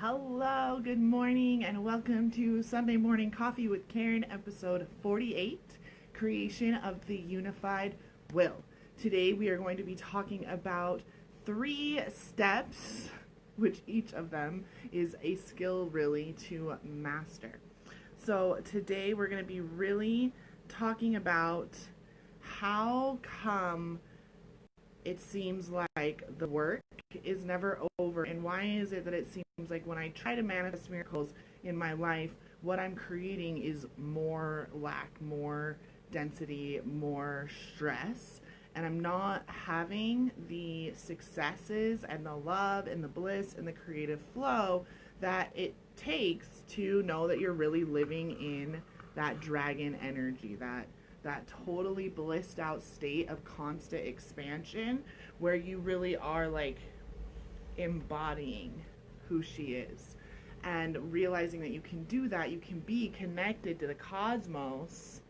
Hello, good morning, and welcome to Sunday Morning Coffee with Caryn, episode 48, Creation of the Unified Will. Today we are going to be talking about 3 steps, which each of them is a skill really to master. So today we're going to be really talking about how come it seems like the work is never over, and why is it that it seems like when I try to manifest miracles in my life, what I'm creating is more lack, more density, more stress, and I'm not having the successes and the love and the bliss and the creative flow that it takes to know that you're really living in that dragon energy, that totally blissed out state of constant expansion where you really are like embodying who she is and realizing that you can do that. You can be connected to the cosmos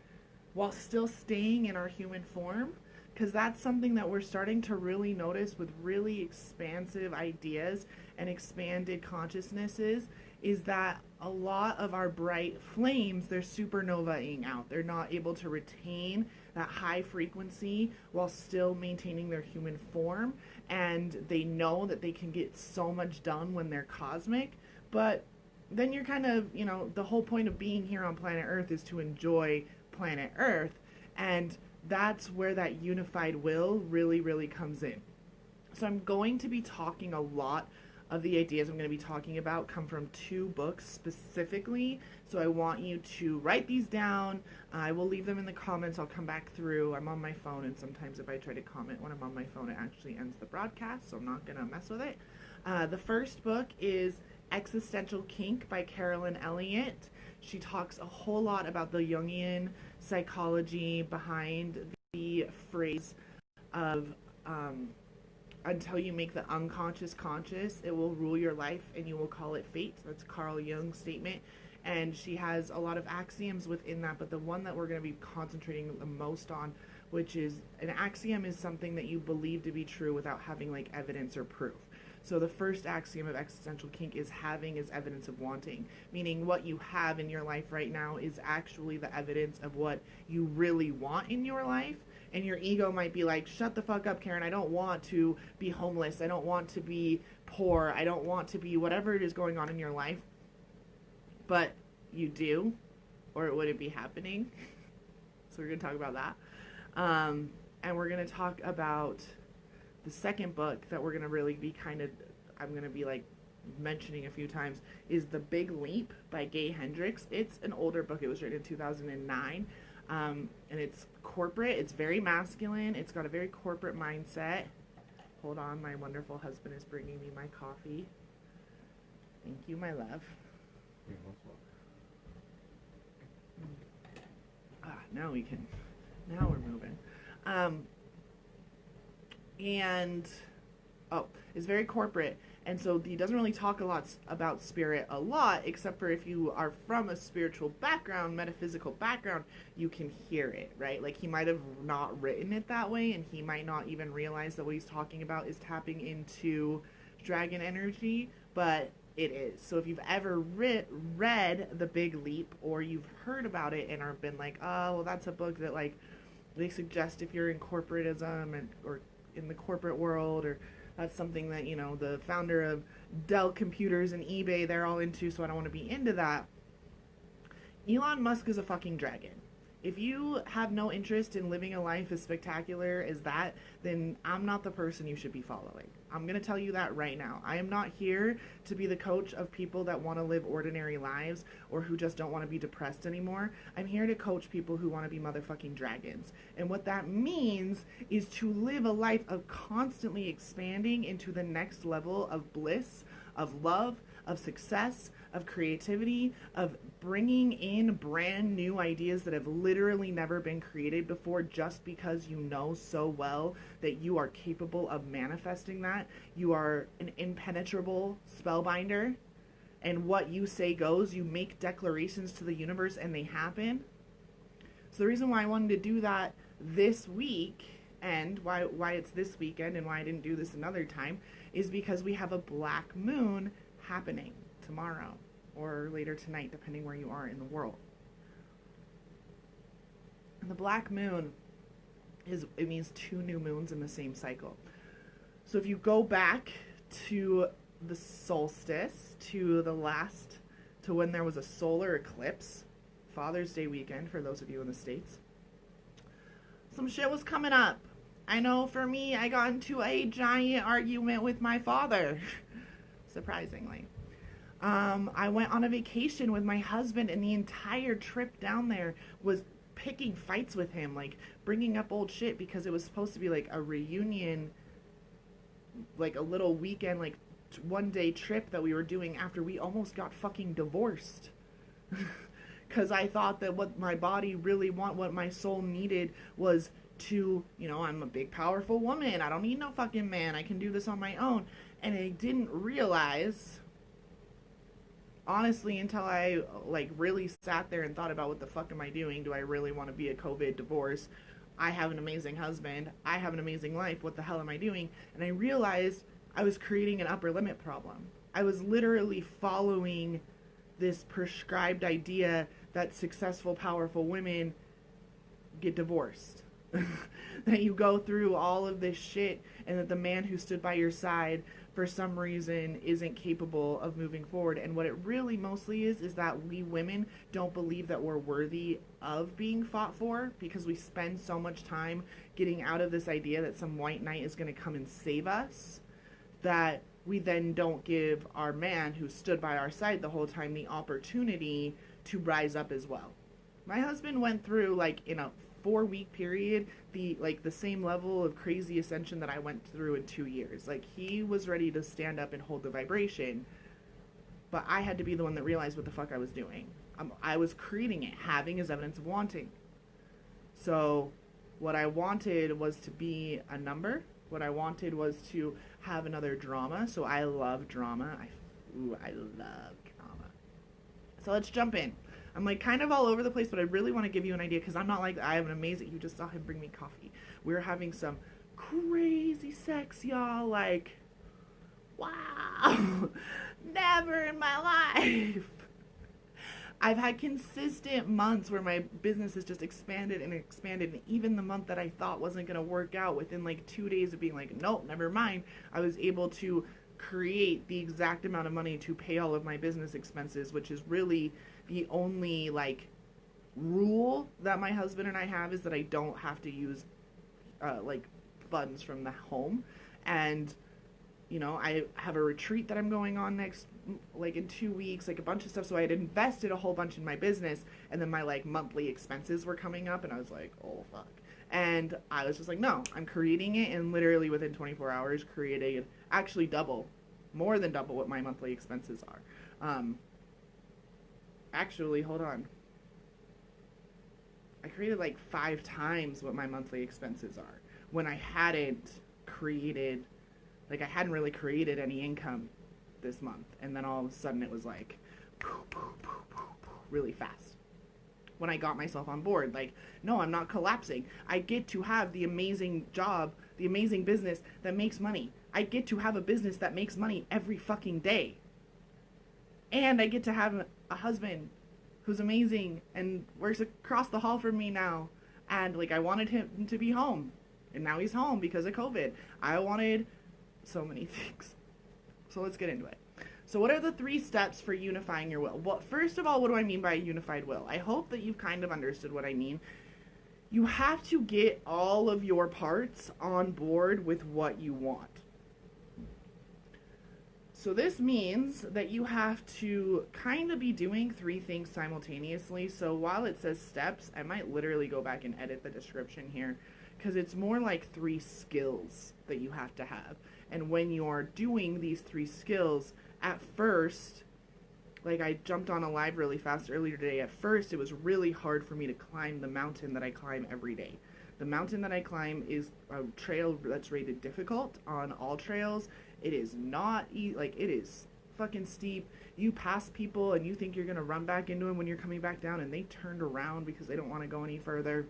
while still staying in our human form, because that's something that we're starting to really notice with really expansive ideas and expanded consciousnesses, is that a lot of our bright flames, they're supernovaing out. They're not able to retain that high frequency while still maintaining their human form, and they know that they can get so much done when they're cosmic. But then you're kind of, the whole point of being here on planet Earth is to enjoy planet Earth, and that's where that unified will really, really comes in. So I'm going to be talking a lot of the ideas I'm going to be talking about come from 2 books specifically. So I want you to write these down. I will leave them in the comments. I'll come back through. I'm on my phone, and sometimes if I try to comment when I'm on my phone, it actually ends the broadcast, so I'm not going to mess with it. The first book is Existential Kink by Caryn Elliott. She talks a whole lot about the Jungian psychology behind the phrase of until you make the unconscious conscious, it will rule your life and you will call it fate. That's Carl Jung's statement. And she has a lot of axioms within that, but the one that we're going to be concentrating the most on, which is an axiom, is something that you believe to be true without having like evidence or proof. So the first axiom of existential kink is having is evidence of wanting, meaning what you have in your life right now is actually the evidence of what you really want in your life. And your ego might be like, shut the fuck up, Caryn. I don't want to be homeless. I don't want to be poor. I don't want to be whatever it is going on in your life. But you do, or it wouldn't be happening. So we're going to talk about that. And we're going to talk about the second book that we're going to really be I'm going to be like mentioning a few times, is The Big Leap by Gay Hendricks. It's an older book. It was written in 2009. And it's corporate. It's very masculine. It's got a very corporate mindset. Hold on, my wonderful husband is bringing me my coffee. Thank you, my love. Now we're moving. It's very corporate. And so he doesn't really talk a lot about spirit a lot, except for if you are from a spiritual background, metaphysical background, you can hear it, right? Like he might have not written it that way, and he might not even realize that what he's talking about is tapping into dragon energy, but it is. So if you've ever read The Big Leap, or you've heard about it and are been like, oh, well, that's a book that like they suggest if you're in corporatism or in the corporate world, or that's something that, the founder of Dell Computers and eBay, they're all into, so I don't want to be into that. Elon Musk is a fucking dragon. If you have no interest in living a life as spectacular as that, then I'm not the person you should be following. I'm going to tell you that right now. I am not here to be the coach of people that want to live ordinary lives or who just don't want to be depressed anymore. I'm here to coach people who want to be motherfucking dragons. And what that means is to live a life of constantly expanding into the next level of bliss, of love, of success, of creativity, of bringing in brand new ideas that have literally never been created before, just because you know so well that you are capable of manifesting that. You are an impenetrable spellbinder, and what you say goes. You make declarations to the universe and they happen. So the reason why I wanted to do that this week, and why it's this weekend and why I didn't do this another time, is because we have a black moon happening. tomorrow or later tonight, depending where you are in the world. And the black moon it means 2 new moons in the same cycle. So if you go back to the solstice, to when there was a solar eclipse, Father's Day weekend for those of you in the States, some shit was coming up. I know for me, I got into a giant argument with my father, surprisingly. I went on a vacation with my husband, and the entire trip down there was picking fights with him, like bringing up old shit, because it was supposed to be like a reunion, like a little weekend, like 1-day trip that we were doing after we almost got fucking divorced. Because I thought that what my body really what my soul needed was to, I'm a big, powerful woman. I don't need no fucking man. I can do this on my own. And I didn't realize, honestly, until I really sat there and thought about what the fuck am I doing? Do I really want to be a COVID divorce? I have an amazing husband. I have an amazing life. What the hell am I doing? And I realized I was creating an upper limit problem. I was literally following this prescribed idea that successful, powerful women get divorced. That you go through all of this shit, and that the man who stood by your side for some reason isn't capable of moving forward. And what it really mostly is that we women don't believe that we're worthy of being fought for, because we spend so much time getting out of this idea that some white knight is going to come and save us, that we then don't give our man who stood by our side the whole time the opportunity to rise up as well. My husband went through, in a 4-week period, the same level of crazy ascension that I went through in 2 years. He was ready to stand up and hold the vibration, but I had to be the one that realized what the fuck I was doing. I was creating it. Having is evidence of wanting. So what I wanted was to be a number. What I wanted was to have another drama. So I love drama. I love drama. So let's jump in. I'm kind of all over the place, but I really want to give you an idea, because I'm not I have an amazing, you just saw him bring me coffee. We're having some crazy sex, y'all. Wow. Never in my life. I've had consistent months where my business has just expanded and expanded, and even the month that I thought wasn't going to work out, within 2 days of being nope, never mind, I was able to create the exact amount of money to pay all of my business expenses, which is really the only rule that my husband and I have, is that I don't have to use funds from the home. And I have a retreat that I'm going on next, in 2 weeks, a bunch of stuff. So I had invested a whole bunch in my business, and then my monthly expenses were coming up, and I was oh fuck. And I was just no, I'm creating it, and literally within 24 hours created actually more than double what my monthly expenses are. Actually, hold on. I created 5 times what my monthly expenses are, when I hadn't created, I hadn't really created any income this month. And then all of a sudden it was really fast. When I got myself on board, no, I'm not collapsing. I get to have the amazing job, the amazing business that makes money. I get to have a business that makes money every fucking day. And I get to have a husband who's amazing and works across the hall from me now. And I wanted him to be home, and now he's home because of COVID. I wanted so many things. So let's get into it. So what are the 3 steps for unifying your will? Well, first of all, what do I mean by a unified will? I hope that you've kind of understood what I mean. You have to get all of your parts on board with what you want. So this means that you have to kind of be doing 3 things simultaneously. So while it says steps, I might literally go back and edit the description here, because it's more 3 skills that you have to have. And when you're doing these 3 skills, at first, I jumped on a live really fast earlier today. At first, it was really hard for me to climb the mountain that I climb every day. The mountain that I climb is a trail that's rated difficult on all trails. It is not it is fucking steep. You pass people and you think you're gonna run back into them when you're coming back down, and they turned around because they don't want to go any further.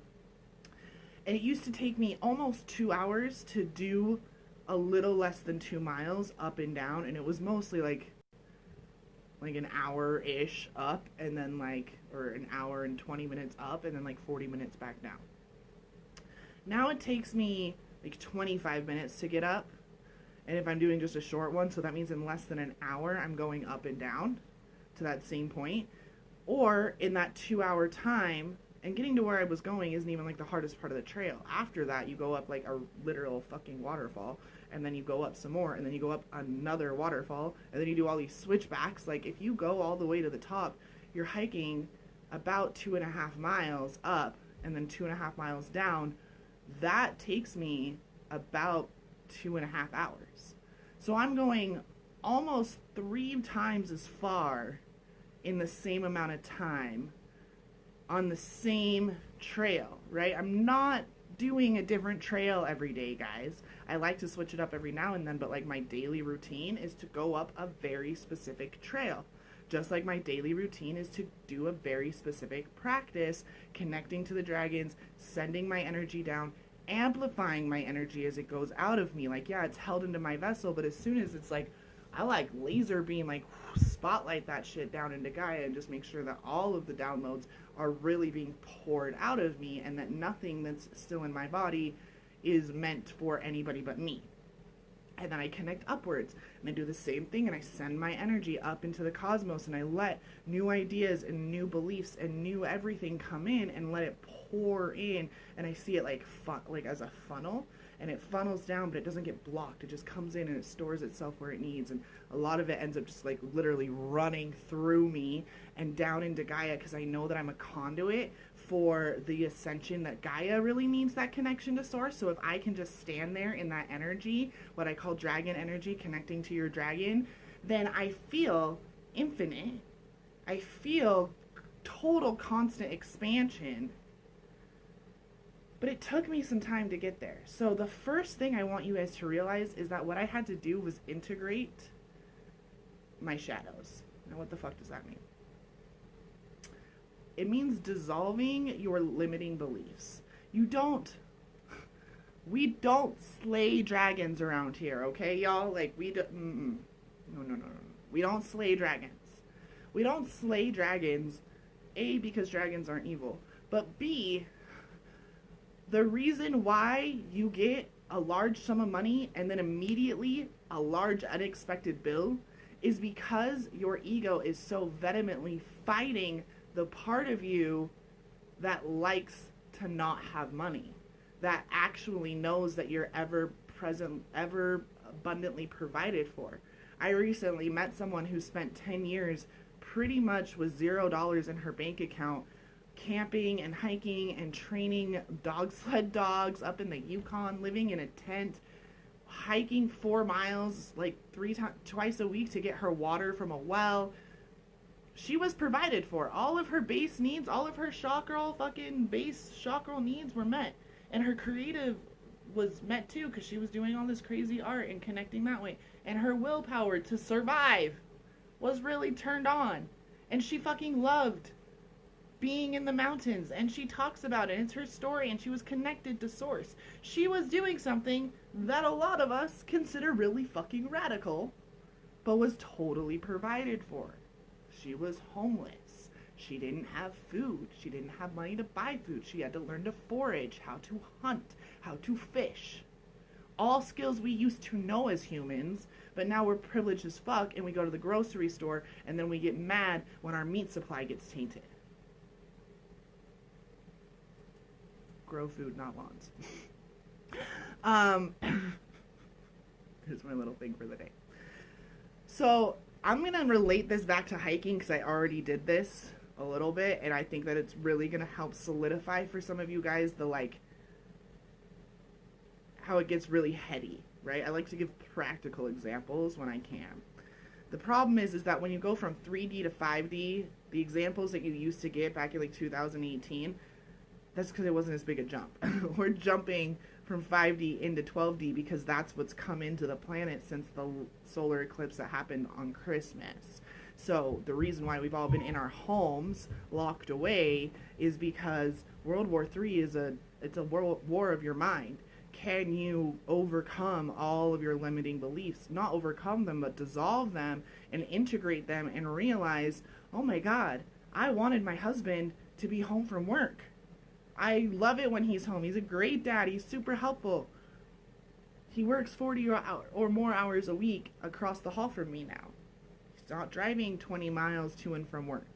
And it used to take me almost 2 hours to do a little less than 2 miles up and down, and it was mostly like an hour-ish up, and then like, or an hour and 20 minutes up, and then like 40 minutes back down. Now it takes me like 25 minutes to get up, and if I'm doing just a short one, so that means in less than an hour, I'm going up and down to that same point. Or in that 2-hour time, and getting to where I was going isn't even like the hardest part of the trail. After that, you go up like a literal fucking waterfall, and then you go up some more, and then you go up another waterfall, and then you do all these switchbacks. Like, if you go all the way to the top, you're hiking about 2.5 miles up, and then 2.5 miles down. That takes me about 2.5 hours. So I'm going almost 3 times as far in the same amount of time on the same trail, right? I'm not doing a different trail every day, guys. I like to switch it up every now and then, but like my daily routine is to go up a very specific trail. Just like my daily routine is to do a very specific practice, connecting to the dragons, sending my energy down, amplifying my energy as it goes out of me. Like, yeah, it's held into my vessel, but as soon as it's like, I like laser beam, like spotlight that shit down into Gaia and just make sure that all of the downloads are really being poured out of me, and that nothing that's still in my body is meant for anybody but me. And then I connect upwards, and I do the same thing, and I send my energy up into the cosmos, and I let new ideas and new beliefs and new everything come in, and let it pour in, and I see it like as a funnel, and it funnels down, but it doesn't get blocked. It just comes in and it stores itself where it needs, and a lot of it ends up just like literally running through me and down into Gaia, because I know that I'm a conduit for the ascension that Gaia really needs, that connection to source. So if I can just stand there in that energy, what I call dragon energy, connecting to your dragon, then I feel infinite. I feel total constant expansion. But it took me some time to get there. So the first thing I want you guys to realize is that what I had to do was integrate my shadows. Now, what the fuck does that mean? It means dissolving your limiting beliefs. We don't slay dragons around here, okay, y'all? Like, no. We don't slay dragons. We don't slay dragons, A, because dragons aren't evil, but B, the reason why you get a large sum of money and then immediately a large unexpected bill is because your ego is so vehemently fighting the part of you that likes to not have money, that actually knows that you're ever present, ever abundantly provided for. I recently met someone who spent 10 years pretty much with $0 in her bank account, camping and hiking and training dog sled dogs up in the Yukon, living in a tent, hiking 4 miles like twice a week to get her water from a well. She was provided for. All of her base needs, all of her base chakral needs were met. And her creative was met too, because she was doing all this crazy art and connecting that way. And her willpower to survive was really turned on. And she fucking loved being in the mountains. And she talks about it. It's her story, and she was connected to source. She was doing something that a lot of us consider really fucking radical, but was totally provided for. She was homeless. She didn't have food. She didn't have money to buy food. She had to learn to forage, how to hunt, how to fish. All skills we used to know as humans, but now we're privileged as fuck, and we go to the grocery store, and then we get mad when our meat supply gets tainted. Grow food, not lawns. Here's my little thing for the day. So I'm going to relate this back to hiking, because I already did this a little bit, and I think that it's really going to help solidify for some of you guys the, like, how it gets really heady, right? I like to give practical examples when I can. The problem is that when you go from 3D to 5D, the examples that you used to get back in like 2018, that's because it wasn't as big a jump. We're jumping from 5D into 12D because that's what's come into the planet since the solar eclipse that happened on Christmas. So the reason why we've all been in our homes locked away is because World War III it's a world war of your mind. can you overcome all of your limiting beliefs? Not overcome them, but dissolve them and integrate them and realize, oh my God, I wanted my husband to be home from work. I love it when he's home. He's a great dad. He's super helpful. He works 40 or more hours a week across the hall from me now. He's not driving 20 miles to and from work.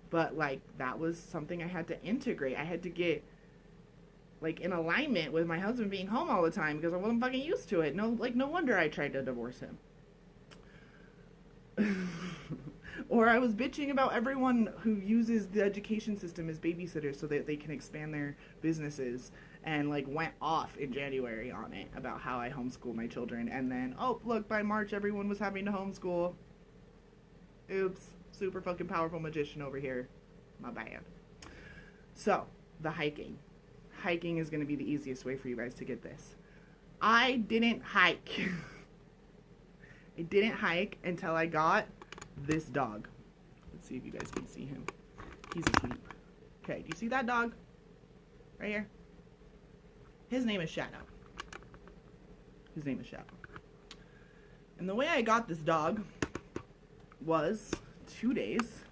But, like, that was something I had to integrate. I had to get, like, in alignment with my husband being home all the time because I wasn't fucking used to it. No wonder I tried to divorce him. Or I was bitching about everyone who uses the education system as babysitters so that they can expand their businesses, and like went off in January on it about how I homeschool my children, and then, oh look, by March everyone was having to homeschool. Oops, super fucking powerful magician over here. My bad. So, the hiking. Hiking is going to be the easiest way for you guys to get this. I didn't hike. I didn't hike until I got this dog. Let's see if you guys can see him. He's asleep. Okay, do you see that dog? Right here? His name is Shadow. His name is Shadow. And the way I got this dog was 2 days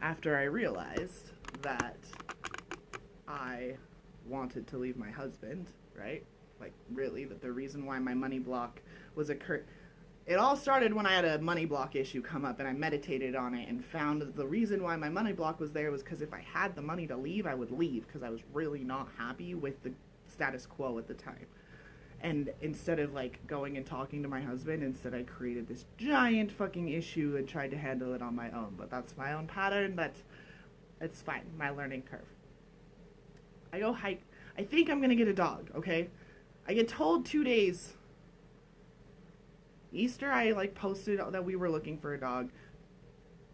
after I realized that I wanted to leave my husband, right? Like, really, that the reason why my money block was it all started when I had a money block issue come up, and I meditated on it and found that the reason why my money block was there was because if I had the money to leave, I would leave because I was really not happy with the status quo at the time. And instead of like going and talking to my husband, instead I created this giant fucking issue and tried to handle it on my own. But that's my own pattern, but it's fine. My learning curve. I go hike. I think I'm gonna get a dog, okay? I get told 2 days. Easter, I like posted that we were looking for a dog.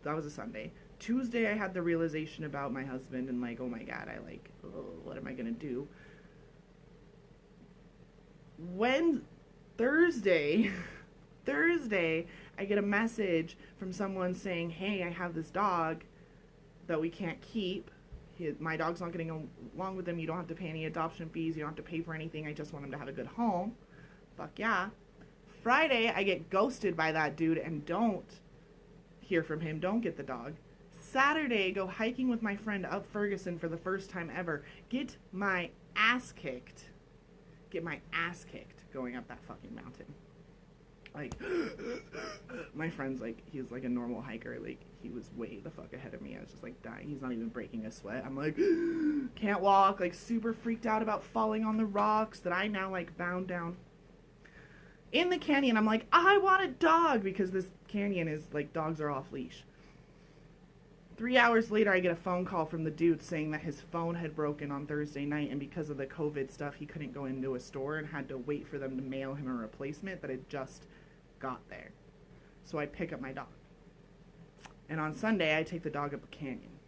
That was a Sunday. Tuesday, I had the realization about my husband and like, oh my God, what am I gonna do? Thursday, I get a message from someone saying, hey, I have this dog that we can't keep. My dog's not getting along with him. You don't have to pay any adoption fees. You don't have to pay for anything. I just want him to have a good home. Fuck yeah. Friday, I get ghosted by that dude and don't hear from him. Don't get the dog. Saturday, go hiking with my friend up Ferguson for the first time ever. Get my ass kicked. Going up that fucking mountain. Like, my friend's like, he's like a normal hiker. Like, he was way the fuck ahead of me. I was just like dying. He's not even breaking a sweat. I'm like, can't walk. Like, super freaked out about falling on the rocks that I now like bound down. In the canyon, I'm like, I want a dog, because this canyon is like, dogs are off leash. 3 hours later, I get a phone call from the dude saying that his phone had broken on Thursday night, and because of the COVID stuff, he couldn't go into a store and had to wait for them to mail him a replacement that had just got there. So I pick up my dog. And on Sunday, I take the dog up a canyon.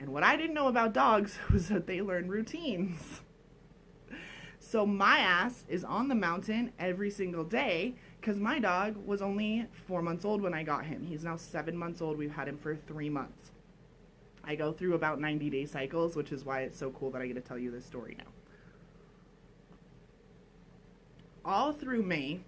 And what I didn't know about dogs was that they learn routines. So my ass is on the mountain every single day because my dog was only 4 months old when I got him. He's now 7 months old. We've had him for 3 months. I go through about 90-day cycles, which is why it's so cool that I get to tell you this story now. All through May,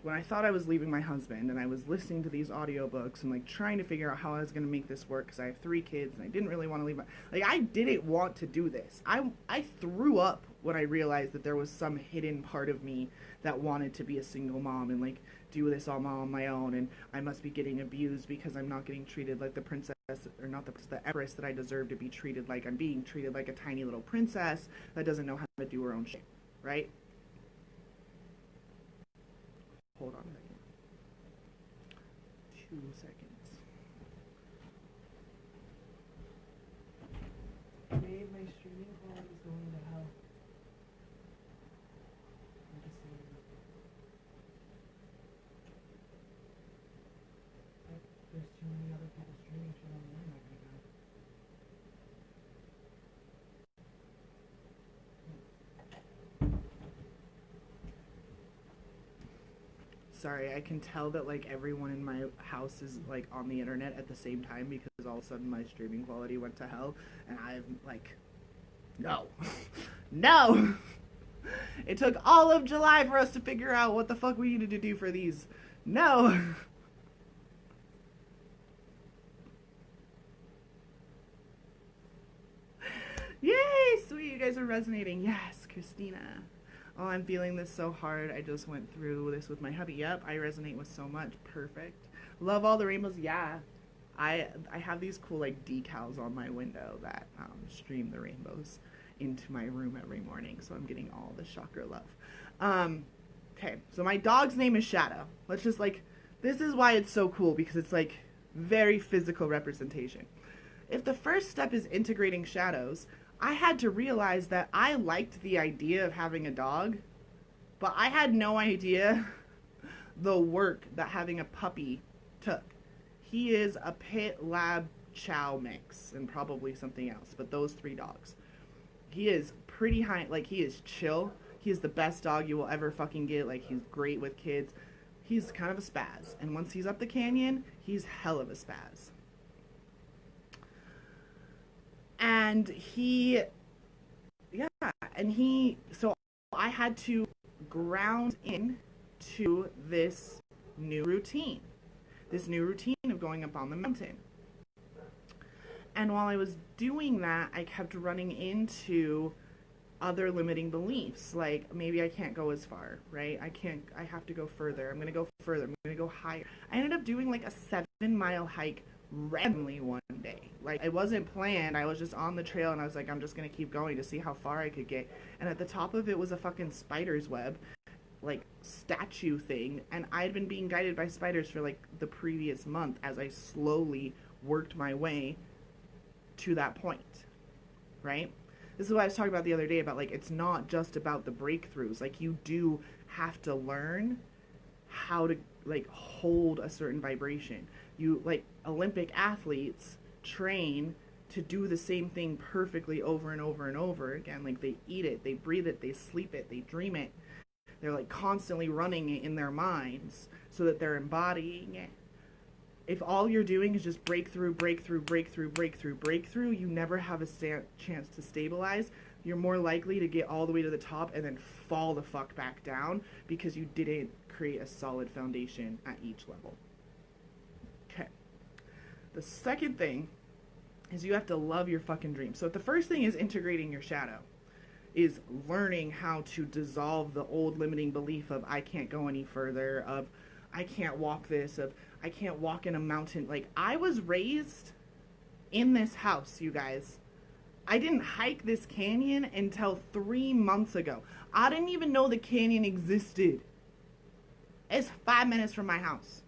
when I thought I was leaving my husband and I was listening to these audiobooks and like trying to figure out how I was going to make this work because I have 3 kids and I didn't really want to leave I didn't want to do this. I threw up when I realized that there was some hidden part of me that wanted to be a single mom and like do this all on my own, and I must be getting abused because I'm not getting treated like the princess, or not the empress that I deserve to be treated like. I'm being treated like a tiny little princess that doesn't know how to do her own shit, right? Hold on a second. 2 seconds. Babe, my streaming quality is going to hell. I'm just saying. There's too many other people streaming shit on the internet right now. Sorry, I can tell that like everyone in my house is like on the internet at the same time because all of a sudden my streaming quality went to hell, and I'm like, no, No. It took all of July for us to figure out what the fuck we needed to do for these. No. Yay, sweet, you guys are resonating. Yes, Christina. Oh, I'm feeling this so hard. I just went through this with my hubby. Yep, I resonate with so much. Perfect. Love all the rainbows. Yeah. I have these cool like decals on my window that stream the rainbows into my room every morning, so I'm getting all the chakra love. Okay, so my dog's name is Shadow. Let's just like, this is why it's so cool, because it's like very physical representation. If the first step is integrating shadows, I had to realize that I liked the idea of having a dog, but I had no idea the work that having a puppy took. He is a pit lab chow mix and probably something else, but those 3 dogs. He is pretty high, like he is chill. He is the best dog you will ever fucking get. Like he's great with kids. He's kind of a spaz. And once he's up the canyon, he's hell of a spaz. And so I had to ground in to this new routine of going up on the mountain. And while I was doing that, I kept running into other limiting beliefs, like maybe I can't go as far, right? I have to go further. I'm going to go further. I'm going to go higher. I ended up doing like a 7-mile hike randomly one day. Like it wasn't planned. I was just on the trail and I was like, I'm just going to keep going to see how far I could get. And at the top of it was a fucking spider's web, like statue thing. And I'd been being guided by spiders for like the previous month as I slowly worked my way to that point, right? This is what I was talking about the other day about like, it's not just about the breakthroughs. Like you do have to learn how to like hold a certain vibration. You like Olympic athletes train to do the same thing perfectly over and over and over again. Like they eat it, they breathe it, they sleep it, they dream it. They're like constantly running it in their minds so that they're embodying it. If all you're doing is just breakthrough, you never have a chance to stabilize. You're more likely to get all the way to the top and then fall the fuck back down because you didn't create a solid foundation at each level. Okay. The second thing is you have to love your fucking dream. So the first thing is integrating your shadow, is learning how to dissolve the old limiting belief of I can't go any further, of I can't walk this, of I can't walk in a mountain. Like I was raised in this house, you guys. I didn't hike this canyon until 3 months ago. I didn't even know the canyon existed. It's 5 minutes from my house.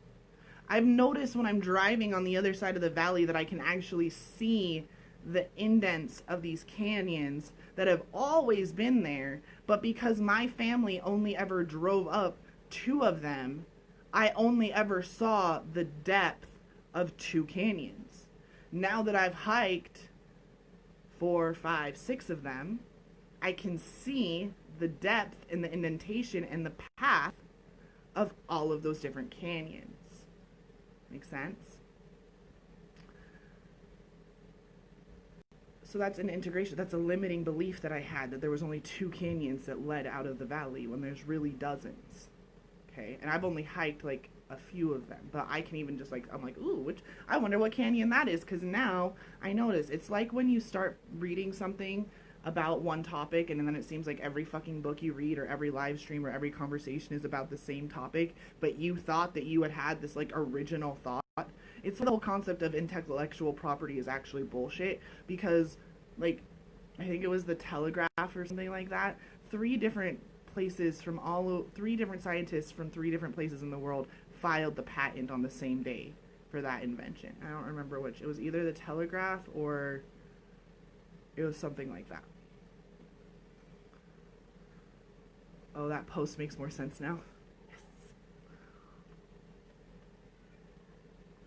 I've noticed when I'm driving on the other side of the valley that I can actually see the indents of these canyons that have always been there, but because my family only ever drove up 2 of them, I only ever saw the depth of 2 canyons. Now that I've hiked 4, 5, 6 of them, I can see the depth and the indentation and the path of all of those different canyons. Make sense? So that's an integration. That's a limiting belief that I had, that there was only 2 canyons that led out of the valley when there's really dozens. Okay, and I've only hiked like a few of them, but I can even just like, I'm like, ooh, I wonder what canyon that is, because now I notice. It's like when you start reading something about one topic and then it seems like every fucking book you read or every live stream or every conversation is about the same topic, but you thought that you had this like original thought. It's the whole concept of intellectual property is actually bullshit, because like I think it was the Telegraph or something like that, 3 different places from 3 different scientists from 3 different places in the world filed the patent on the same day for that invention. I don't remember which. It was either the Telegraph or it was something like that. Oh, that post makes more sense now. Yes.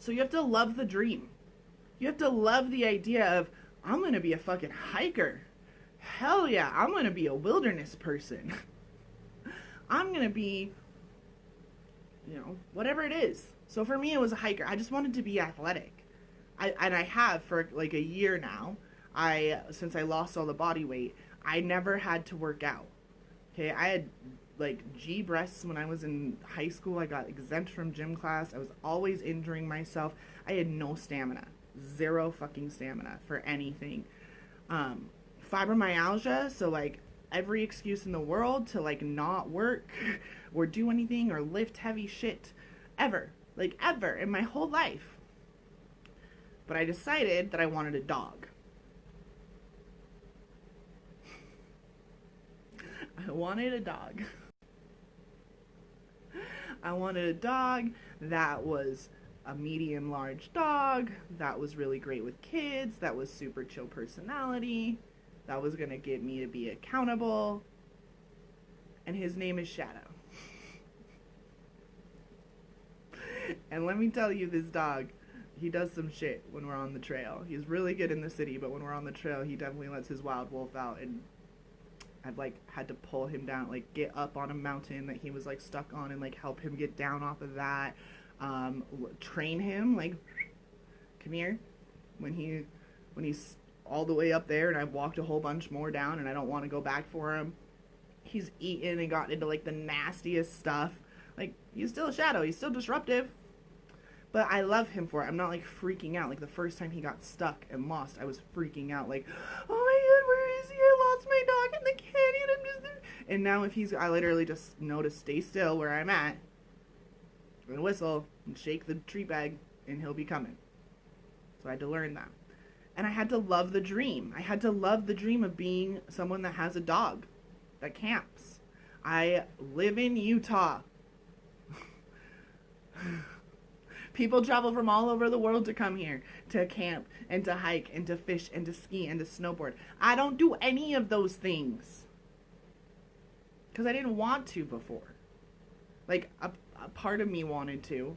So you have to love the dream. You have to love the idea of, I'm going to be a fucking hiker. Hell yeah, I'm going to be a wilderness person. I'm going to be, whatever it is. So for me, it was a hiker. I just wanted to be athletic. I have for like a year now. Since I lost all the body weight, I never had to work out. Okay, I had like G breasts when I was in high school. I got exempt from gym class. I was always injuring myself. I had no stamina. Zero fucking stamina for anything. Fibromyalgia, so like every excuse in the world to like not work or do anything or lift heavy shit ever. Like ever in my whole life. But I decided that I wanted a dog. I wanted a dog. I wanted a dog that was a medium large dog, that was really great with kids, that was super chill personality, that was going to get me to be accountable. And his name is Shadow. And let me tell you, this dog, he does some shit when we're on the trail. He's really good in the city, but when we're on the trail, he definitely lets his wild wolf out. And I've like had to pull him down, like get up on a mountain that he was like stuck on and like help him get down off of that. Train him, like, come here, when he's all the way up there and I've walked a whole bunch more down and I don't want to go back for him. He's eaten and gotten into like the nastiest stuff. Like, he's still a Shadow, he's still disruptive, but I love him for it. I'm not like freaking out. Like the first time he got stuck and lost, I was freaking out, like, oh my god, where is he? I lost my dog in the canyon. I'm just there. And now if I literally just know to stay still where I'm at and whistle and shake the tree bag and he'll be coming. So I had to learn that. And I had to love the dream. I had to love the dream of being someone that has a dog that camps. I live in Utah. People travel from all over the world to come here to camp and to hike and to fish and to ski and to snowboard. I don't do any of those things because I didn't want to before. Like a part of me wanted to.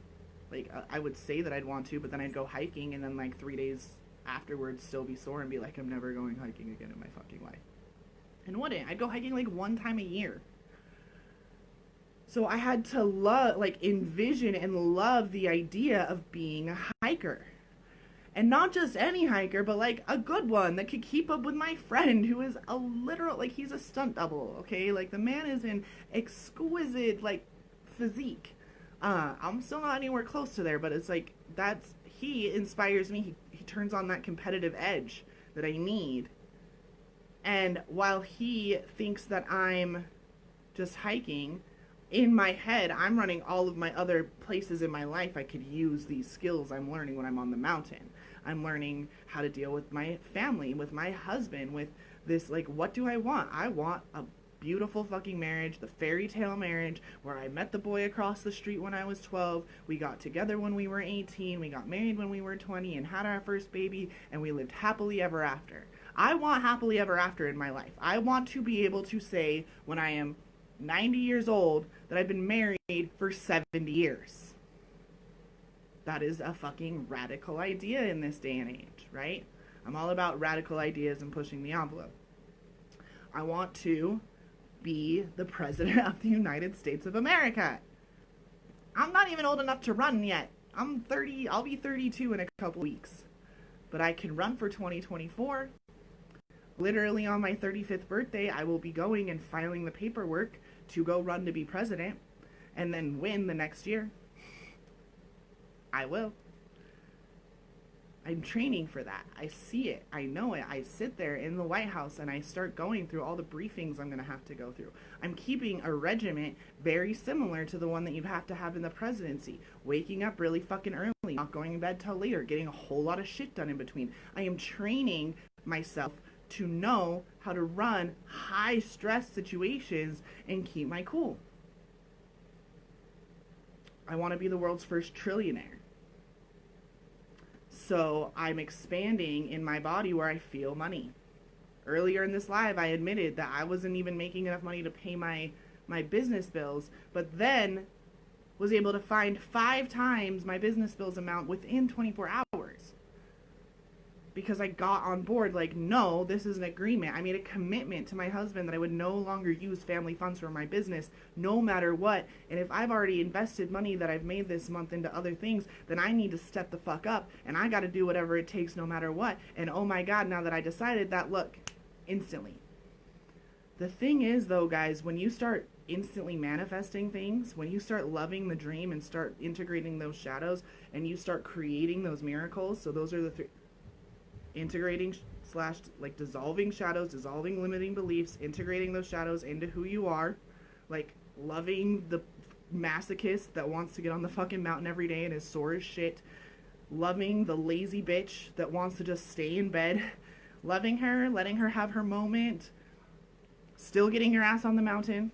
Like I would say that I'd want to, but then I'd go hiking and then like 3 days afterwards still be sore and be like, I'm never going hiking again in my fucking life. And wouldn't. I'd go hiking like one time a year. So I had to envision and love the idea of being a hiker. And not just any hiker, but like a good one that could keep up with my friend who is a literal, like he's a stunt double, okay? Like the man is in exquisite, like, physique. I'm still not anywhere close to there, but it's like, he inspires me. He turns on that competitive edge that I need. And while he thinks that I'm just hiking, in my head, I'm running all of my other places in my life I could use these skills I'm learning when I'm on the mountain. I'm learning how to deal with my family, with my husband, with this, like, what do I want? I want a beautiful fucking marriage, the fairy tale marriage, where I met the boy across the street when I was 12, we got together when we were 18, we got married when we were 20, and had our first baby, and we lived happily ever after. I want happily ever after in my life. I want to be able to say, when I am 90 years old, that I've been married for 70 years. That is a fucking radical idea in this day and age, right? I'm all about radical ideas and pushing the envelope. I want to be the president of the United States of America. I'm not even old enough to run yet. I'm 30, I'll be 32 in a couple weeks. But I can run for 2024. Literally on my 35th birthday, I will be going and filing the paperwork to go run to be president and then win the next year. I will. I'm training for that. I see it. I know it. I sit there in the White House and I start going through all the briefings I'm going to have to go through. I'm keeping a regiment very similar to the one that you have to have in the presidency. Waking up really fucking early, not going to bed till later, getting a whole lot of shit done in between. I am training myself to know how to run high stress situations and keep my cool. I want to be the world's first trillionaire. So I'm expanding in my body where I feel money. Earlier in this live, I admitted that I wasn't even making enough money to pay my business bills, but then was able to find 5 times my business bills amount within 24 hours. Because I got on board, like, no, this is an agreement. I made a commitment to my husband that I would no longer use family funds for my business, no matter what. And if I've already invested money that I've made this month into other things, then I need to step the fuck up. And I got to do whatever it takes no matter what. And oh my God, now that I decided that, look, instantly. The thing is, though, guys, when you start instantly manifesting things, when you start loving the dream and start integrating those shadows and you start creating those miracles, so those are the three: integrating slash like dissolving shadows, dissolving limiting beliefs, integrating those shadows into who you are, like loving the masochist that wants to get on the fucking mountain every day and is sore as shit, loving the lazy bitch that wants to just stay in bed, loving her, letting her have her moment, still getting your ass on the mountain,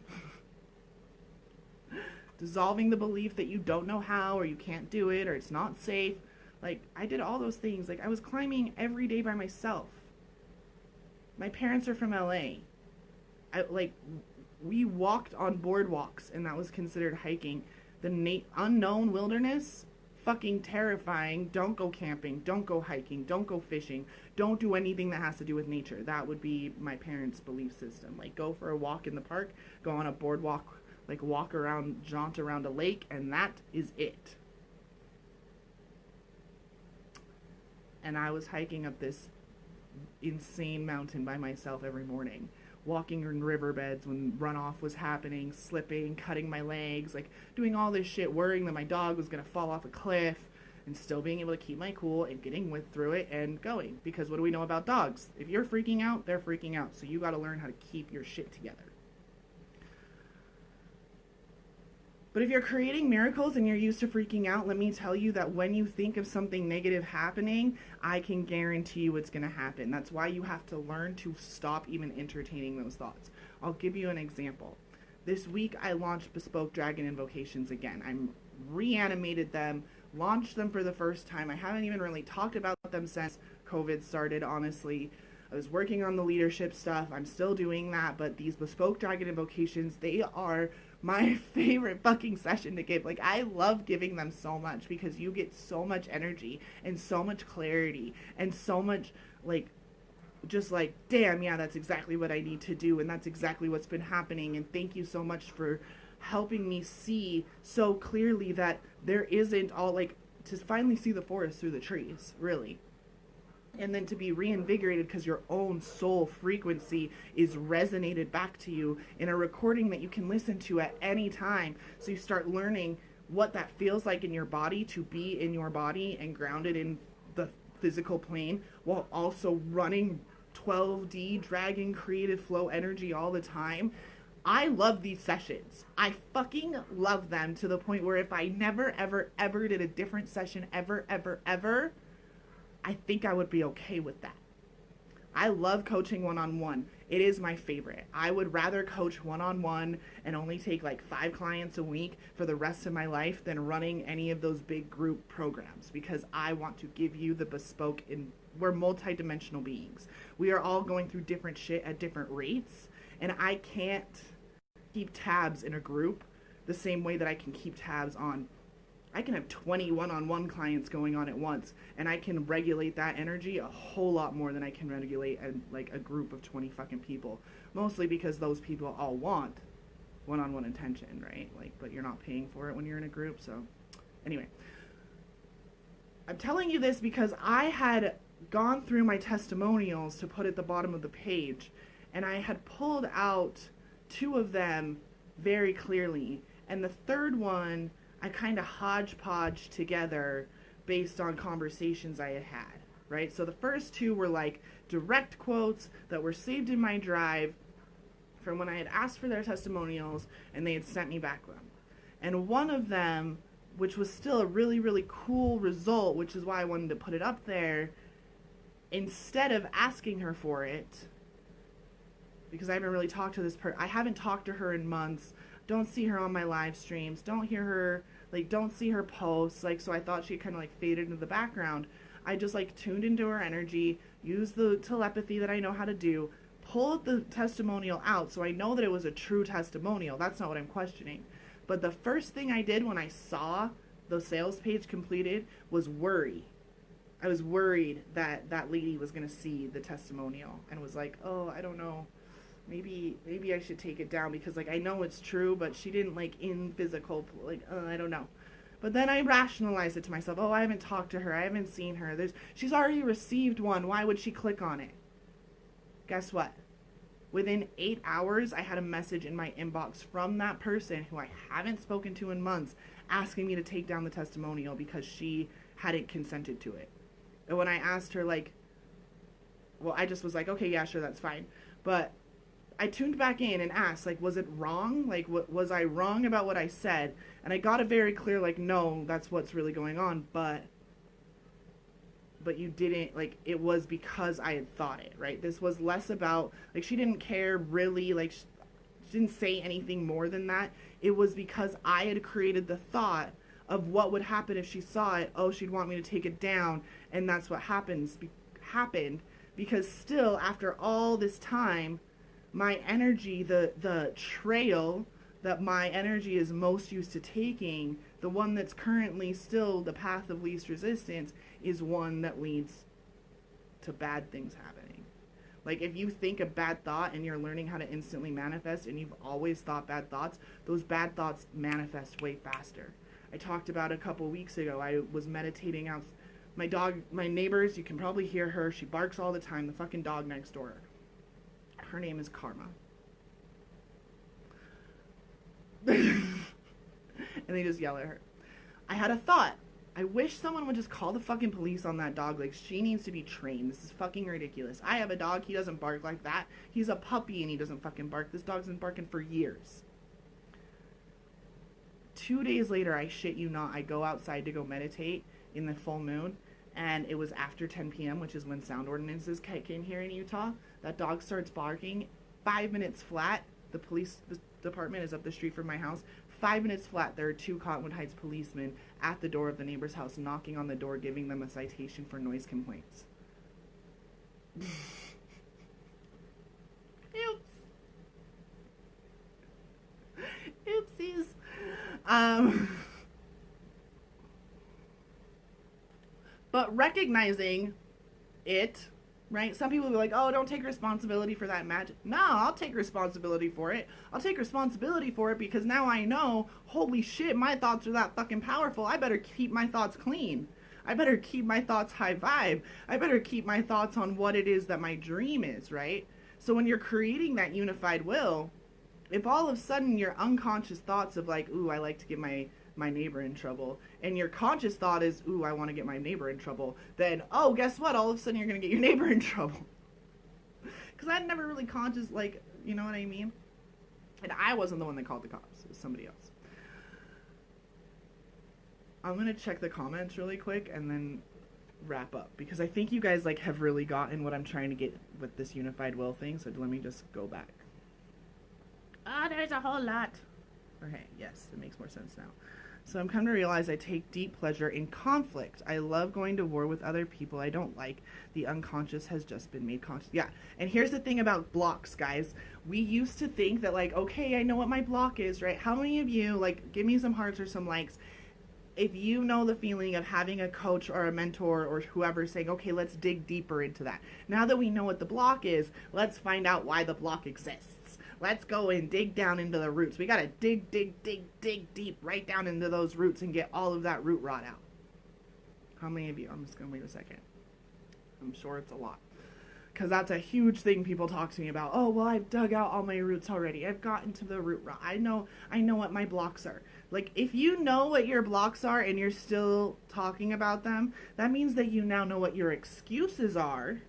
dissolving the belief that you don't know how or you can't do it or it's not safe. Like, I did all those things. Like, I was climbing every day by myself. My parents are from LA. We walked on boardwalks, and that was considered hiking. The unknown wilderness, fucking terrifying. Don't go camping. Don't go hiking. Don't go fishing. Don't do anything that has to do with nature. That would be my parents' belief system. Like, go for a walk in the park, go on a boardwalk, like walk around, jaunt around a lake, and that is it. And I was hiking up this insane mountain by myself every morning, walking in riverbeds when runoff was happening, slipping, cutting my legs, like doing all this shit, worrying that my dog was going to fall off a cliff, and still being able to keep my cool and getting through it and going. Because what do we know about dogs? If you're freaking out, they're freaking out. So you got to learn how to keep your shit together. But if you're creating miracles and you're used to freaking out, let me tell you that when you think of something negative happening, I can guarantee you it's going to happen. That's why you have to learn to stop even entertaining those thoughts. I'll give you an example. This week I launched Bespoke Dragon Invocations again. I'm reanimated them, launched them for the first time. I haven't even really talked about them since COVID started, honestly. I was working on the leadership stuff. I'm still doing that, but these Bespoke Dragon Invocations, they are my favorite fucking session to give. Like, I love giving them so much because you get so much energy and so much clarity and so much, like, just like, damn, yeah, that's exactly what I need to do, and that's exactly what's been happening, and thank you so much for helping me see so clearly that there isn't all, like, to finally see the forest through the trees, really. And then to be reinvigorated because your own soul frequency is resonated back to you in a recording that you can listen to at any time. So you start learning what that feels like in your body, to be in your body and grounded in the physical plane, while also running 12D dragon creative flow energy all the time. I love these sessions. I fucking love them to the point where if I never, ever, ever did a different session ever, I think I would be okay with that. I love coaching one-on-one. It is my favorite. I would rather coach one-on-one and only take like 5 clients a week for the rest of my life than running any of those big group programs, because I want to give you the bespoke. We're multidimensional beings. We are all going through different shit at different rates, and I can't keep tabs in a group the same way that I can keep tabs on. I can have 20 one-on-one clients going on at once, and I can regulate that energy a whole lot more than I can regulate a group of 20 fucking people. Mostly because those people all want one-on-one attention, right? Like, but you're not paying for it when you're in a group. So anyway, I'm telling you this because I had gone through my testimonials to put at the bottom of the page, and I had pulled out 2 of them very clearly, and the third one I kind of hodgepodge together based on conversations I had, right? So the first 2 were like direct quotes that were saved in my drive from when I had asked for their testimonials and they had sent me back them. And one of them, which was still a really, really cool result, which is why I wanted to put it up there, instead of asking her for it, because I haven't really talked to this person, I haven't talked to her in months, don't see her on my live streams, don't hear her, like, don't see her posts, like, so I thought she kind of, like, faded into the background. I just, like, tuned into her energy, used the telepathy that I know how to do, pulled the testimonial out so I know that it was a true testimonial. That's not what I'm questioning. But the first thing I did when I saw the sales page completed was worry. I was worried that that lady was going to see the testimonial and was like, oh, I don't know. Maybe I should take it down because, like, I know it's true, but she didn't, like, in physical, like, I don't know. But then I rationalized it to myself. Oh, I haven't talked to her. I haven't seen her. She's already received one. Why would she click on it? Guess what? Within 8 hours, I had a message in my inbox from that person who I haven't spoken to in months asking me to take down the testimonial because she hadn't consented to it. And when I asked her, like, well, I just was like, okay, yeah, sure, that's fine. But I tuned back in and asked, like, was it wrong? Like, was I wrong about what I said? And I got a very clear, like, no, that's what's really going on. But you didn't, like, it was because I had thought it, right? This was less about, like, she didn't care really, like, she didn't say anything more than that. It was because I had created the thought of what would happen if she saw it. Oh, she'd want me to take it down. And that's what happened because still, after all this time, my energy, the trail that my energy is most used to taking, the one that's currently still the path of least resistance, is one that leads to bad things happening. Like, if you think a bad thought and you're learning how to instantly manifest and you've always thought bad thoughts, those bad thoughts manifest way faster. I talked about a couple weeks ago, I was meditating out. My dog, my neighbors, you can probably hear her. She barks all the time, the fucking dog next door. Her name is Karma. And they just yell at her. I had a thought. I wish someone would just call the fucking police on that dog. Like, she needs to be trained. This is fucking ridiculous. I have a dog. He doesn't bark like that. He's a puppy and he doesn't fucking bark. This dog's been barking for years. 2 days later, I shit you not, I go outside to go meditate in the full moon. And it was after 10 p.m., which is when sound ordinances kick in here in Utah. That dog starts barking. 5 minutes flat. The police department is up the street from my house. 5 minutes flat, there are 2 Cottonwood Heights policemen at the door of the neighbor's house, knocking on the door, giving them a citation for noise complaints. Oops. Oopsies. But recognizing it, right? Some people will be like, oh, don't take responsibility for that magic. No, I'll take responsibility for it. I'll take responsibility for it because now I know, holy shit, my thoughts are that fucking powerful. I better keep my thoughts clean. I better keep my thoughts high vibe. I better keep my thoughts on what it is that my dream is, right? So when you're creating that unified will, if all of a sudden your unconscious thoughts of like, ooh, I like to get my neighbor in trouble, and your conscious thought is, ooh, I want to get my neighbor in trouble, then, oh, guess what? All of a sudden you're going to get your neighbor in trouble. Because I'd never really conscious, like, you know what I mean? And I wasn't the one that called the cops. It was somebody else. I'm going to check the comments really quick and then wrap up. Because I think you guys, like, have really gotten what I'm trying to get with this unified will thing. So let me just go back. There's a whole lot. Okay, yes, it makes more sense now. So I'm coming to realize I take deep pleasure in conflict. I love going to war with other people I don't like. The unconscious has just been made conscious. Yeah, and here's the thing about blocks, guys. We used to think that, like, okay, I know what my block is, right? How many of you, like, give me some hearts or some likes, if you know the feeling of having a coach or a mentor or whoever saying, okay, let's dig deeper into that. Now that we know what the block is, let's find out why the block exists. Let's go and dig down into the roots. We got to dig deep right down into those roots and get all of that root rot out. How many of you? I'm just going to wait a second. I'm sure it's a lot. Because that's a huge thing people talk to me about. Oh, well, I've dug out all my roots already. I've gotten to the root rot. I know what my blocks are. Like, if you know what your blocks are and you're still talking about them, that means that you now know what your excuses are.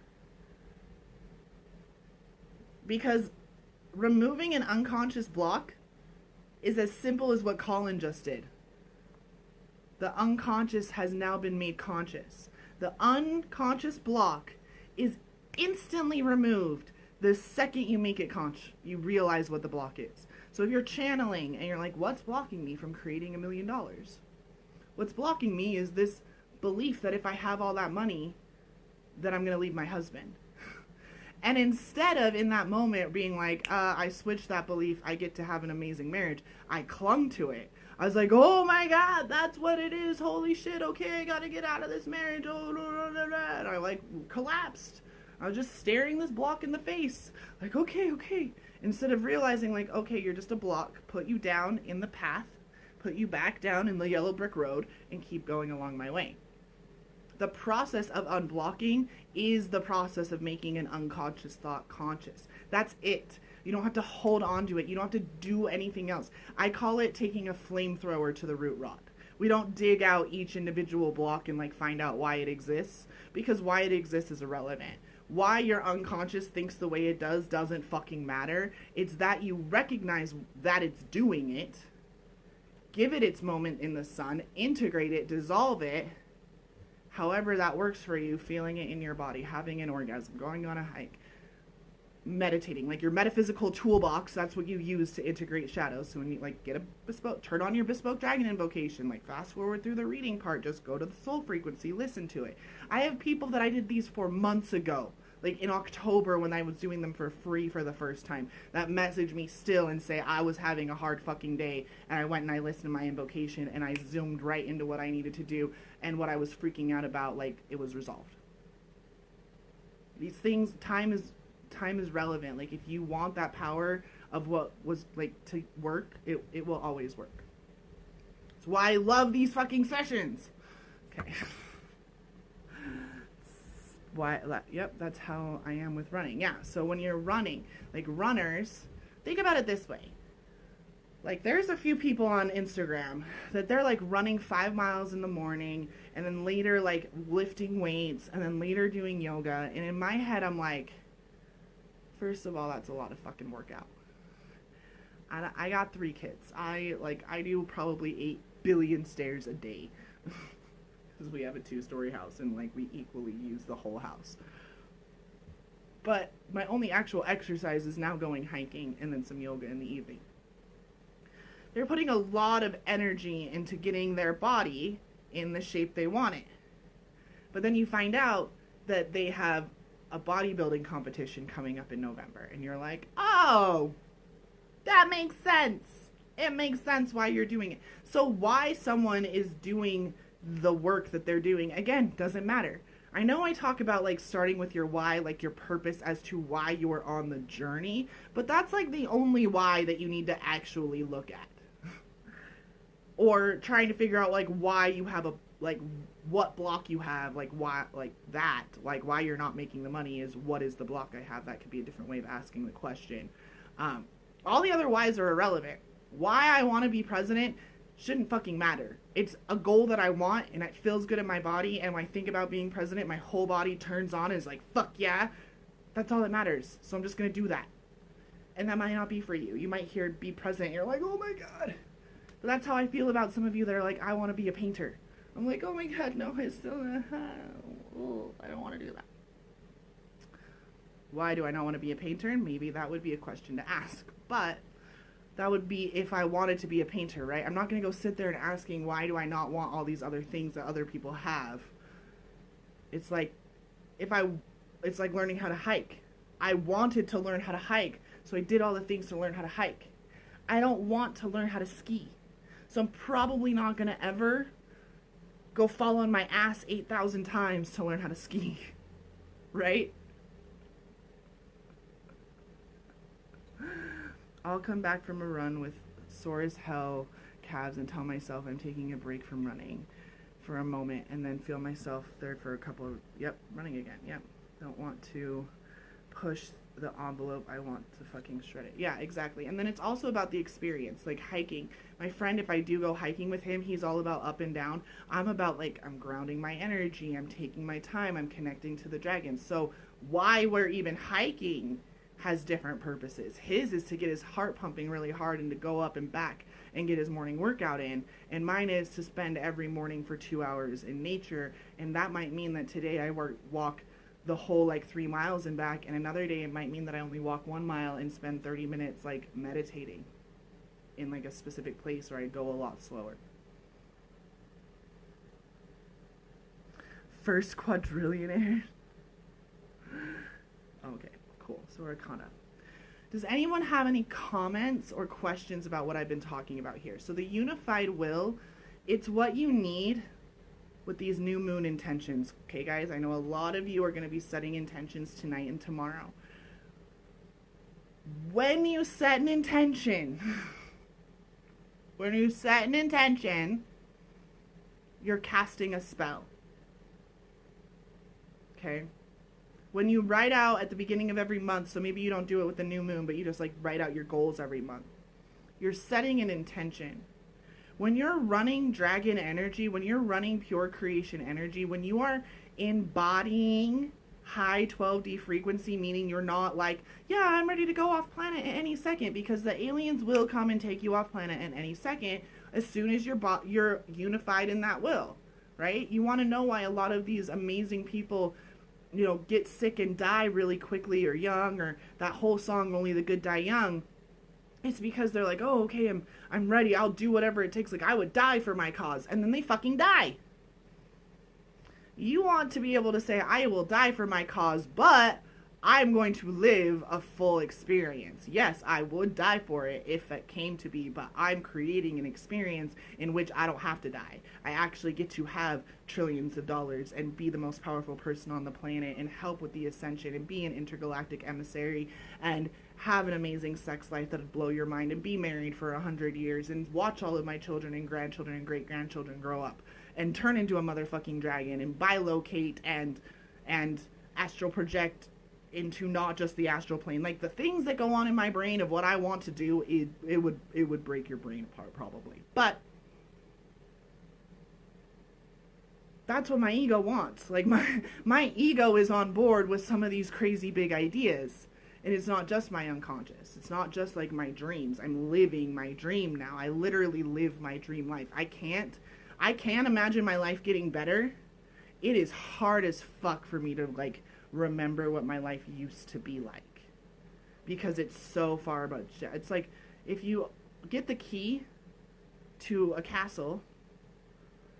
Because removing an unconscious block is as simple as what Colin just did. The unconscious has now been made conscious. The unconscious block is instantly removed the second you make it conscious. You realize what the block is. So if you're channeling and you're like, what's blocking me from creating $1 million? What's blocking me is this belief that if I have all that money, that I'm going to leave my husband. And instead of in that moment being like, I switched that belief, I get to have an amazing marriage, I clung to it. I was like, oh my God, that's what it is. Holy shit. Okay, I got to get out of this marriage. Oh, blah, blah, blah. And I like collapsed. I was just staring this block in the face. Like, okay. Instead of realizing like, okay, you're just a block. Put you down in the path. Put you back down in the yellow brick road and keep going along my way. The process of unblocking is the process of making an unconscious thought conscious. That's it. You don't have to hold on to it. You don't have to do anything else. I call it taking a flamethrower to the root rod. We don't dig out each individual block and like find out why it exists, because why it exists is irrelevant. Why your unconscious thinks the way it does doesn't fucking matter. It's that you recognize that it's doing it, give it its moment in the sun, integrate it, dissolve it, however that works for you, feeling it in your body, having an orgasm, going on a hike, meditating, like your metaphysical toolbox. That's what you use to integrate shadows. So when you like get a bespoke, turn on your bespoke dragon invocation, like fast forward through the reading part, just go to the soul frequency, listen to it. I have people that I did these for months ago, like in October when I was doing them for free for the first time, that message me still and say I was having a hard fucking day, and I went and I listened to my invocation and I zoomed right into what I needed to do, and what I was freaking out about, like, it was resolved. These things, time is relevant. Like, if you want that power of what was like to work, it will always work. That's why I love these fucking sessions. Okay. That's how I am with running. Yeah, so when you're running, like runners, think about it this way. Like, there's a few people on Instagram that they're like running 5 miles in the morning and then later like lifting weights and then later doing yoga. And in my head, I'm like, first of all, that's a lot of fucking workout. I got 3 kids. I do probably 8 billion stairs a day. Because we have a 2-story house and like we equally use the whole house. But my only actual exercise is now going hiking and then some yoga in the evening. They're putting a lot of energy into getting their body in the shape they want it. But then you find out that they have a bodybuilding competition coming up in November, and you're like, oh, that makes sense. It makes sense why you're doing it. So why someone is doing the work that they're doing, again, doesn't matter. I know I talk about like starting with your why, like your purpose as to why you're on the journey, but that's like the only why that you need to actually look at. Or trying to figure out like why you have a, like what block you have, like why, like that, like why you're not making the money is what is the block I have. That could be a different way of asking the question. All the other whys are irrelevant. Why I want to be president shouldn't fucking matter. It's a goal that I want and it feels good in my body, and when I think about being president, my whole body turns on and is like, fuck yeah, that's all that matters. So I'm just gonna do that. And that might not be for you. You might hear be president and you're like, oh my god. But that's how I feel about some of you that are like, I want to be a painter. I'm like, oh my god, no, I still, I don't want to do that. Why do I not want to be a painter? And maybe that would be a question to ask. But that would be if I wanted to be a painter, right? I'm not going to go sit there and asking, why do I not want all these other things that other people have? It's like, it's like learning how to hike. I wanted to learn how to hike, so I did all the things to learn how to hike. I don't want to learn how to ski. So I'm probably not going to ever go fall on my ass 8,000 times to learn how to ski. Right? I'll come back from a run with sore as hell calves and tell myself I'm taking a break from running for a moment, and then feel myself there for a couple of, running again, don't want to push the envelope, I want to fucking shred it. Yeah, exactly. And then it's also about the experience, like hiking. My friend, if I do go hiking with him, he's all about up and down. I'm about like, I'm grounding my energy, I'm taking my time, I'm connecting to the dragons. So why we're even hiking has different purposes. His is to get his heart pumping really hard and to go up and back and get his morning workout in. And mine is to spend every morning for 2 hours in nature. And that might mean that today I walk the whole like 3 miles and back, and another day it might mean that I only walk 1 mile and spend 30 minutes like meditating in like a specific place where I go a lot slower. First quadrillionaire. Okay, cool. So we're caught up. Does anyone have any comments or questions about what I've been talking about here? So the unified will, it's what you need with these new moon intentions. Okay, guys, I know a lot of you are going to be setting intentions tonight and tomorrow. When you set an intention, you're casting a spell. okay? When you write out at the beginning of every month, so maybe you don't do it with the new moon, but you just like write out your goals every month. You're setting an intention. When you're running dragon energy, when you're running pure creation energy, when you are embodying high 12D frequency, meaning you're not like, yeah, I'm ready to go off planet at any second, because the aliens will come and take you off planet at any second as soon as you're unified in that will, right? You want to know why a lot of these amazing people, you know, get sick and die really quickly or young, or that whole song, Only the Good Die Young. It's because they're like, oh, okay, I'm ready. I'll do whatever it takes. Like, I would die for my cause. And then they fucking die. You want to be able to say, I will die for my cause, but I'm going to live a full experience. Yes, I would die for it if it came to be, but I'm creating an experience in which I don't have to die. I actually get to have trillions of dollars and be the most powerful person on the planet and help with the ascension and be an intergalactic emissary and have an amazing sex life that would blow your mind and be married for 100 years and watch all of my children and grandchildren and great-grandchildren grow up and turn into a motherfucking dragon and bilocate and astral project into not just the astral plane. Like, the things that go on in my brain of what I want to do, it would break your brain apart probably. But that's what my ego wants. Like, my ego is on board with some of these crazy big ideas. And it's not just my unconscious. It's not just like my dreams. I'm living my dream now. I literally live my dream life. I can't imagine my life getting better. It is hard as fuck for me to like remember what my life used to be like, because it's so far about shit. It's like if you get the key to a castle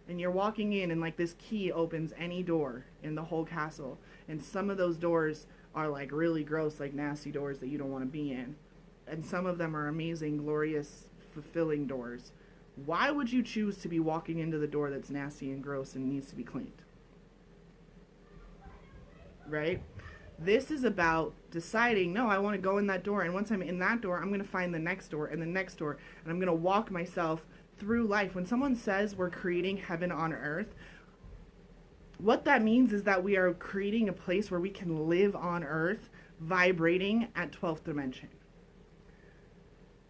and you're walking in and like this key opens any door in the whole castle, and some of those doors are like really gross, like nasty doors that you don't want to be in, and some of them are amazing, glorious, fulfilling doors. Why would you choose to be walking into the door that's nasty and gross and needs to be cleaned? Right? This is about deciding, no, I want to go in that door, and once I'm in that door, I'm going to find the next door and the next door, and I'm going to walk myself through life. When someone says we're creating heaven on earth, what that means is that we are creating a place where we can live on earth vibrating at 12th dimension.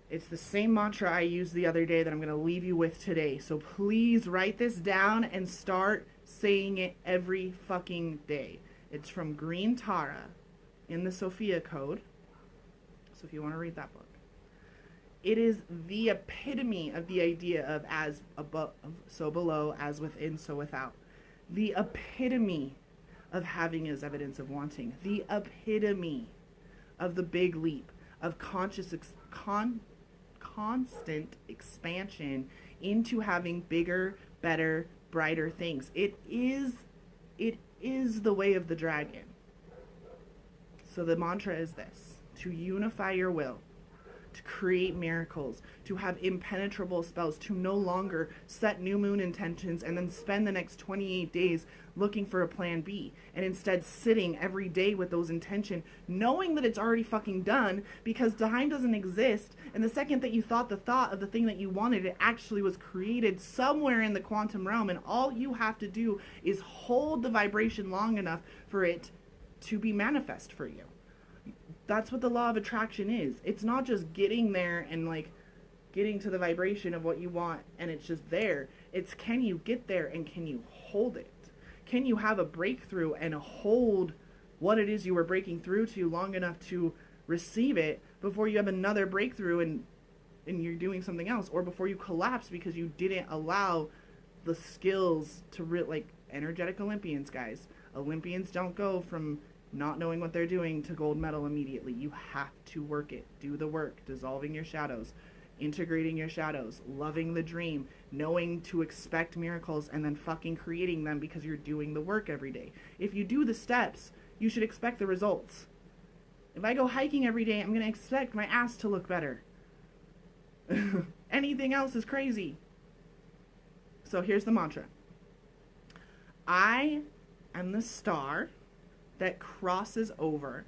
It's the same mantra I used the other day that I'm going to leave you with today. So please write this down and start saying it every fucking day. It's from Green Tara in the Sophia Code. So if you want to read that book. It is the epitome of the idea of as above, so below, as within, so without. The epitome of having is evidence of wanting. The epitome of the big leap of constant expansion into having bigger, better, brighter things. It is the way of the dragon. So the mantra is this: to unify your will, to create miracles, to have impenetrable spells, to no longer set new moon intentions and then spend the next 28 days looking for a plan B, and instead sitting every day with those intentions, knowing that it's already fucking done, because time doesn't exist, and the second that you thought the thought of the thing that you wanted, it actually was created somewhere in the quantum realm, and all you have to do is hold the vibration long enough for it to be manifest for you. That's what the law of attraction is. It's not just getting there and like getting to the vibration of what you want and it's just there. It's, can you get there and can you hold it? Can you have a breakthrough and hold what it is you were breaking through to long enough to receive it before you have another breakthrough and you're doing something else, or before you collapse because you didn't allow the skills to like energetic Olympians, guys. Olympians don't go from not knowing what they're doing to gold medal immediately. You have to work it. Do the work. Dissolving your shadows. Integrating your shadows. Loving the dream. Knowing to expect miracles and then fucking creating them because you're doing the work every day. If you do the steps, you should expect the results. If I go hiking every day, I'm going to expect my ass to look better. Anything else is crazy. So here's the mantra. I am the star that crosses over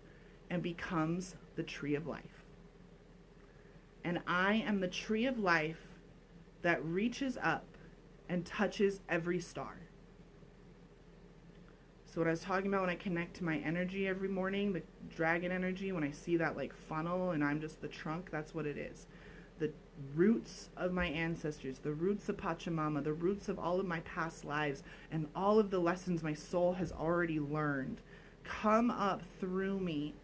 and becomes the tree of life. And I am the tree of life that reaches up and touches every star. So So what I was talking about when I connect to my energy every morning, the dragon energy, when I see that like funnel and I'm just the trunk, that's what it is. The roots of my ancestors, the roots of Pachamama, the roots of all of my past lives, and all of the lessons my soul has already learned come up through me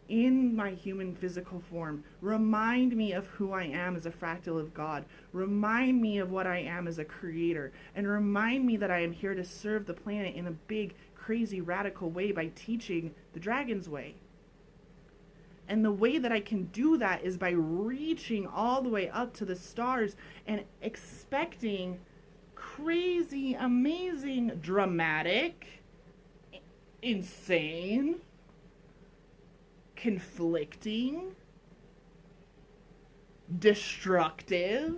in my human physical form. Remind me of who I am as a fractal of God. Remind me of what I am as a creator. And remind me that I am here to serve the planet in a big, crazy, radical way by teaching the dragon's way. And the way that I can do that is by reaching all the way up to the stars and expecting crazy, amazing, dramatic, insane, conflicting, destructive,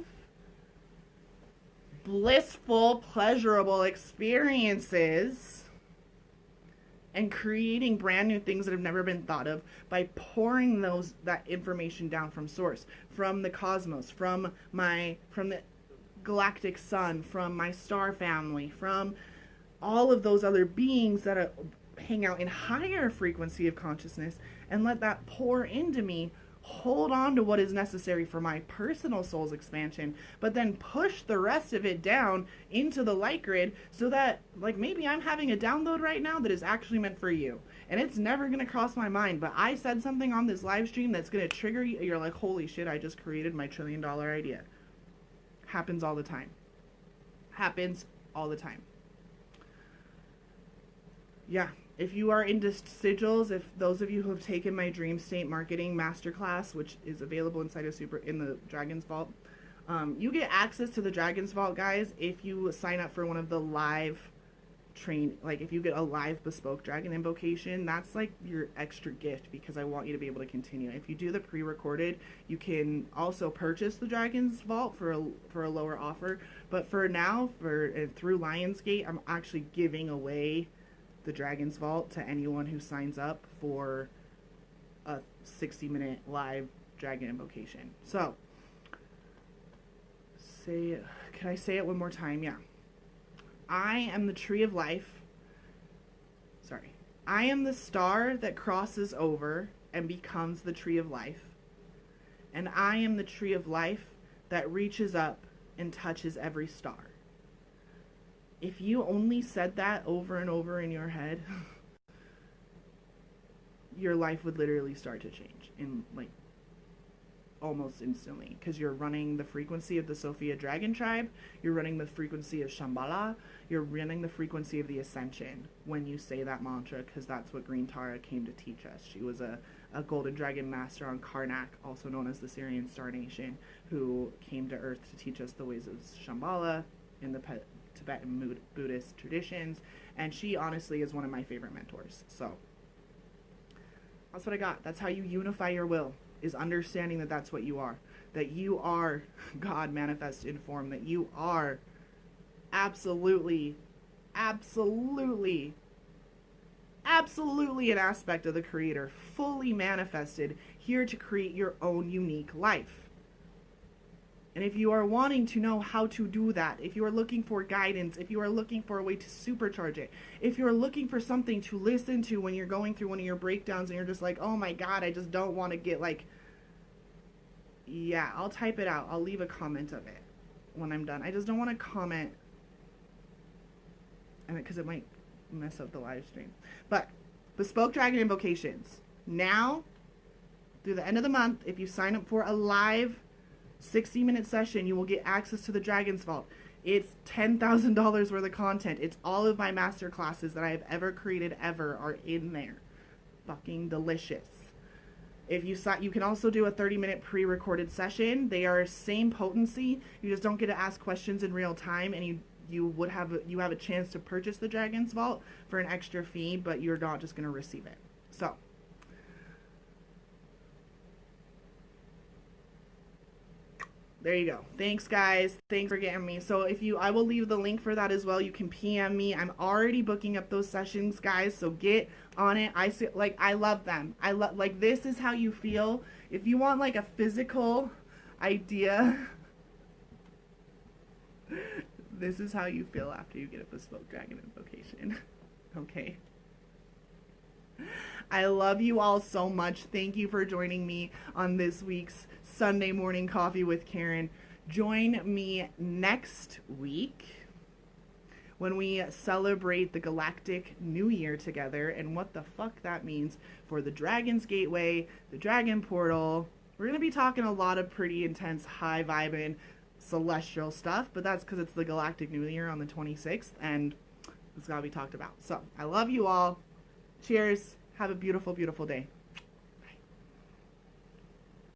blissful, pleasurable experiences, and creating brand new things that have never been thought of by pouring that information down from source, from the cosmos, from the galactic sun, from my star family, from all of those other beings that hang out in higher frequency of consciousness, and let that pour into me. Hold on to what is necessary for my personal soul's expansion, but then push the rest of it down into the light grid so that, like, maybe I'm having a download right now that is actually meant for you. And it's never going to cross my mind, but I said something on this live stream that's going to trigger you. You're like, holy shit, I just created my $1 trillion idea. Happens all the time. Happens all the time. Yeah. If you are into sigils, if those of you who have taken my Dream State Marketing Masterclass, which is available inside in the Dragon's Vault, you get access to the Dragon's Vault, guys, if you sign up for one of the live like if you get a live bespoke dragon invocation. That's like your extra gift because I want you to be able to continue. If you do the pre-recorded, you can also purchase the Dragon's Vault for a lower offer. But for now, through Lionsgate, I'm actually giving away the Dragon's Vault to anyone who signs up for a 60-minute live dragon invocation. So, can I say it one more time? Yeah. I am the tree of life. Sorry. I am the star that crosses over and becomes the tree of life. And I am the tree of life that reaches up and touches every star. If you only said that over and over in your head, your life would literally start to change in like almost instantly, because you're running the frequency of the Sophia Dragon Tribe, you're running the frequency of Shambhala, you're running the frequency of the Ascension when you say that mantra, because that's what Green Tara came to teach us. She was a golden dragon master on Karnak, also known as the Syrian Star Nation, who came to Earth to teach us the ways of Shambhala in the Tibetan Buddhist traditions, and she honestly is one of my favorite mentors. So that's what I got. That's how you unify your will, is understanding that that's what you are. That you are God manifest in form. That you are absolutely an aspect of the Creator, fully manifested, here to create your own unique life. And if you are wanting to know how to do that, if you are looking for guidance, if you are looking for a way to supercharge it, if you're looking for something to listen to when you're going through one of your breakdowns and you're just like, oh my God, I just don't want to get like, yeah, I'll type it out. I'll leave a comment of it when I'm done. I just don't want to comment, and because it might mess up the live stream. But Bespoke Dragon Invocations. Now, through the end of the month, if you sign up for a live 60-minute session, you will get access to the Dragon's Vault. It's $10,000 worth of content. It's all of my master classes that I have ever created ever are in there. Fucking delicious. If you can also do a 30-minute pre-recorded session. They are same potency. You just don't get to ask questions in real time, and you have a chance to purchase the Dragon's Vault for an extra fee, but you're not just going to receive it. So there you go. Thanks, guys. Thanks for getting me. So I will leave the link for that as well. You can PM me. I'm already booking up those sessions, guys. So get on it. I love them. This is how you feel. If you want like a physical idea, this is how you feel after you get a Bespoke Dragon Invocation. Okay. I love you all so much. Thank you for joining me on this week's Sunday Morning Coffee with Caryn. Join me next week when we celebrate the Galactic New Year together and what the fuck that means for the Dragon's Gateway, the Dragon Portal. We're going to be talking a lot of pretty intense, high-vibing, celestial stuff, but that's because it's the Galactic New Year on the 26th, and it's got to be talked about. So, I love you all. Cheers. Have a beautiful, beautiful day.